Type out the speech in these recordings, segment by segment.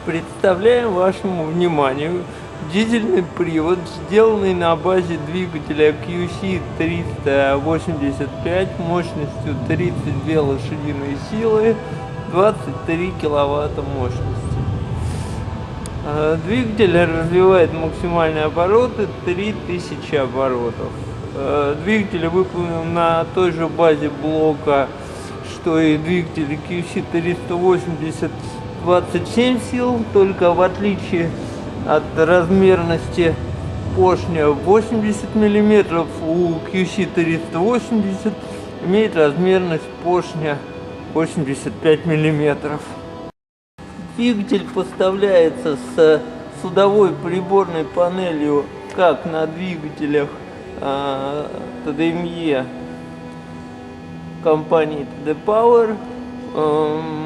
Представляем вашему вниманию дизельный привод, сделанный на базе двигателя QC385 мощностью 32 лошадиные силы, 23 киловатта мощности. Двигатель развивает максимальные обороты 3000 оборотов. Двигатель выполнен на той же базе блока, что и двигатель QC380 27 сил, только в отличие от размерности поршня 80 мм, у QC380 имеет размерность поршня 85 мм. Двигатель поставляется с судовой приборной панелью, как на двигателях TDME компании TD Power.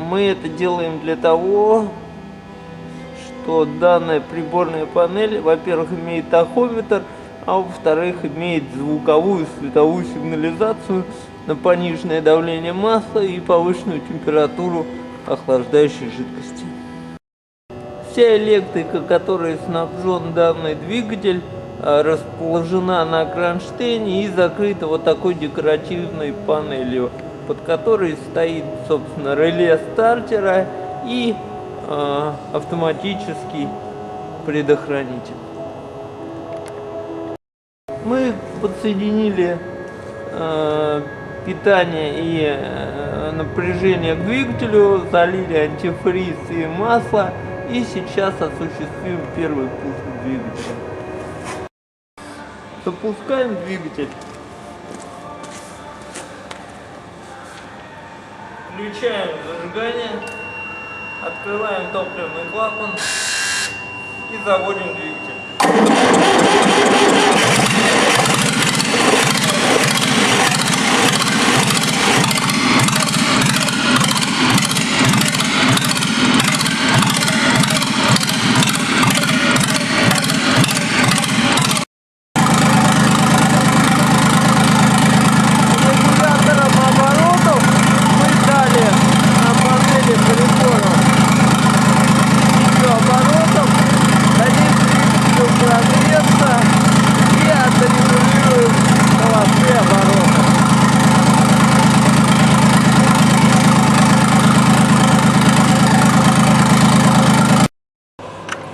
Мы это делаем для того, что данная приборная панель, во-первых, имеет тахометр, а во-вторых, имеет звуковую и световую сигнализацию на пониженное давление масла и повышенную температуру охлаждающей жидкости. Вся электрика, которой снабжен данный двигатель, расположена на кронштейне и закрыта вот такой декоративной панелью, под которой стоит, собственно, реле стартера и автоматический предохранитель. Мы подсоединили питание и напряжение к двигателю, залили антифриз и масло, и сейчас осуществим первый пуск двигателя. Запускаем двигатель. Включаем зажигание, открываем топливный клапан и заводим двигатель.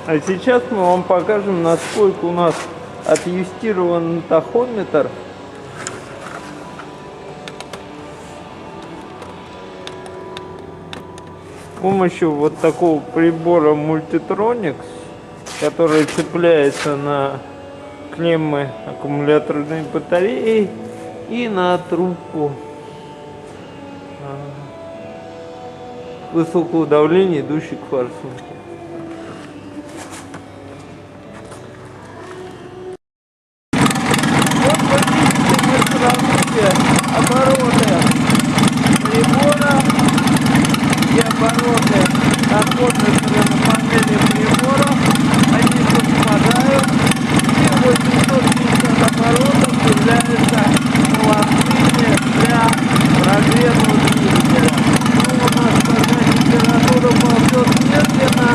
А сейчас мы вам покажем, насколько у нас отъюстирован тахометр. С помощью вот такого прибора Multitronics, который цепляется на клеммы аккумуляторной батареи и на трубку высокого давления, идущей к форсунке. Обороты прибора и обороты находятся на панели прибора, они совпадают, и 850 оборотов являются холостыми для прогрева двигателя. Но у нас пока температура ползет медленно,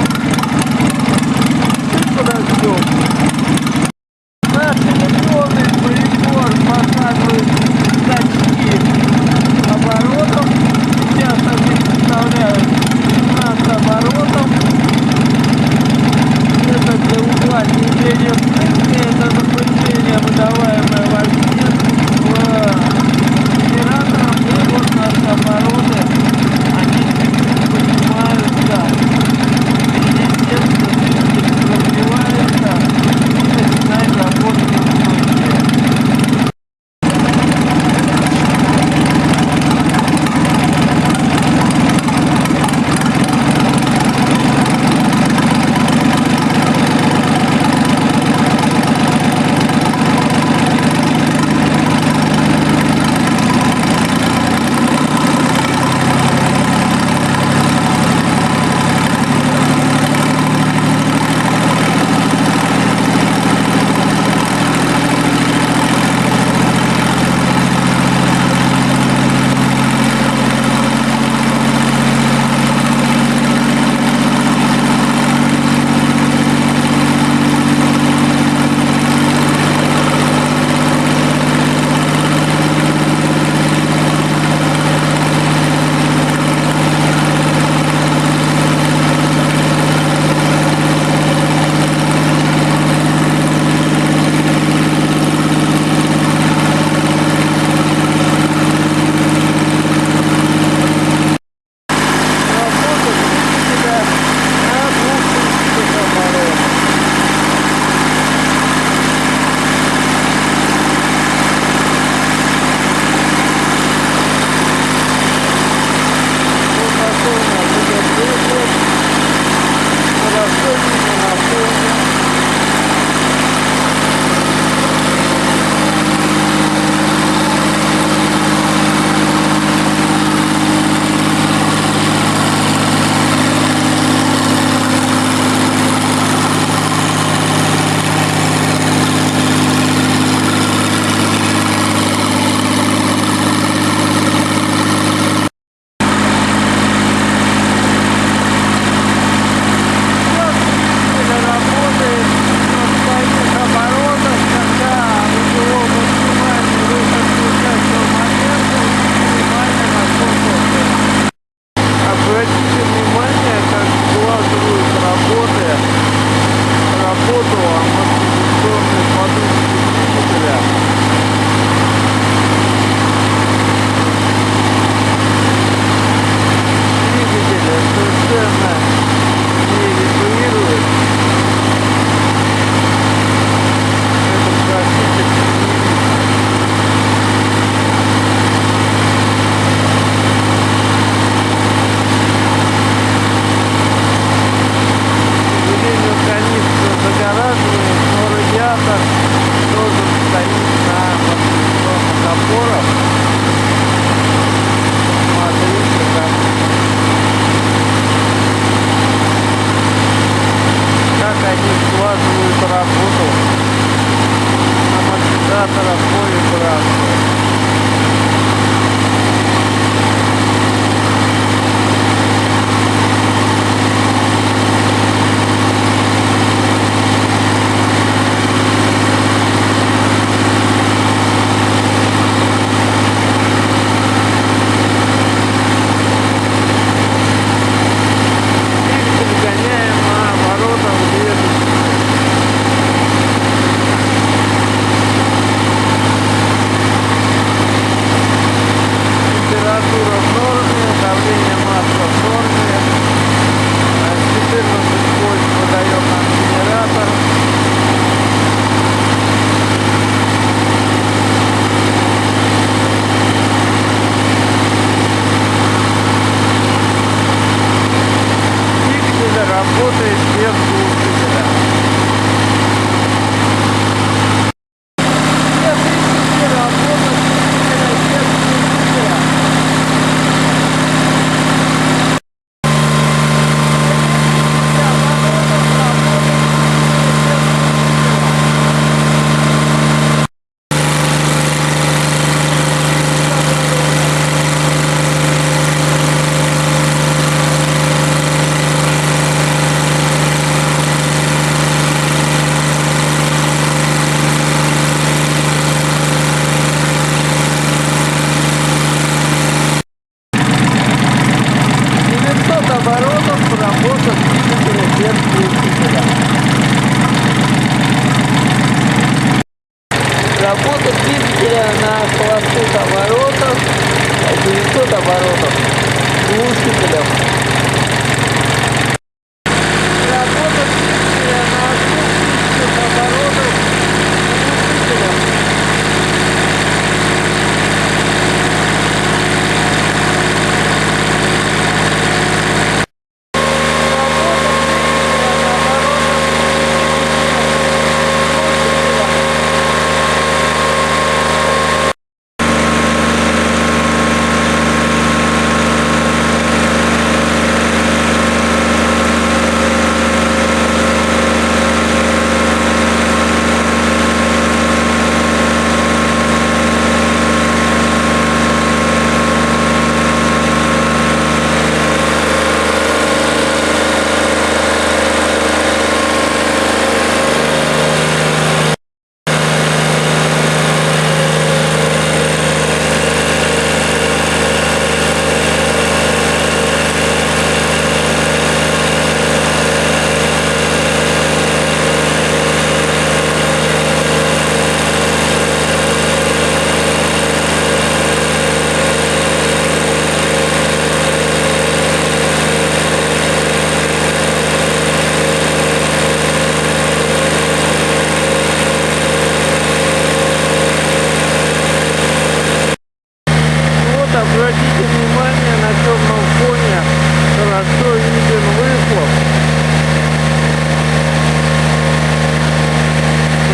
500 оборотов глушителем. Работать двигателя на 2000 оборотов глушителем. Обратите внимание, на черном фоне хорошо виден выхлоп.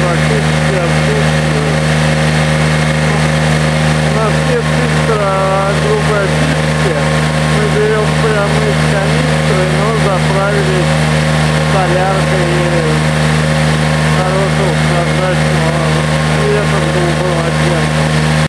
Практически отсутствует. У нас нет фильтра грубой очистки. Мы берем прямо из канистры, но заправились соляркой и хорошего прозрачного цвета голубым оттенком.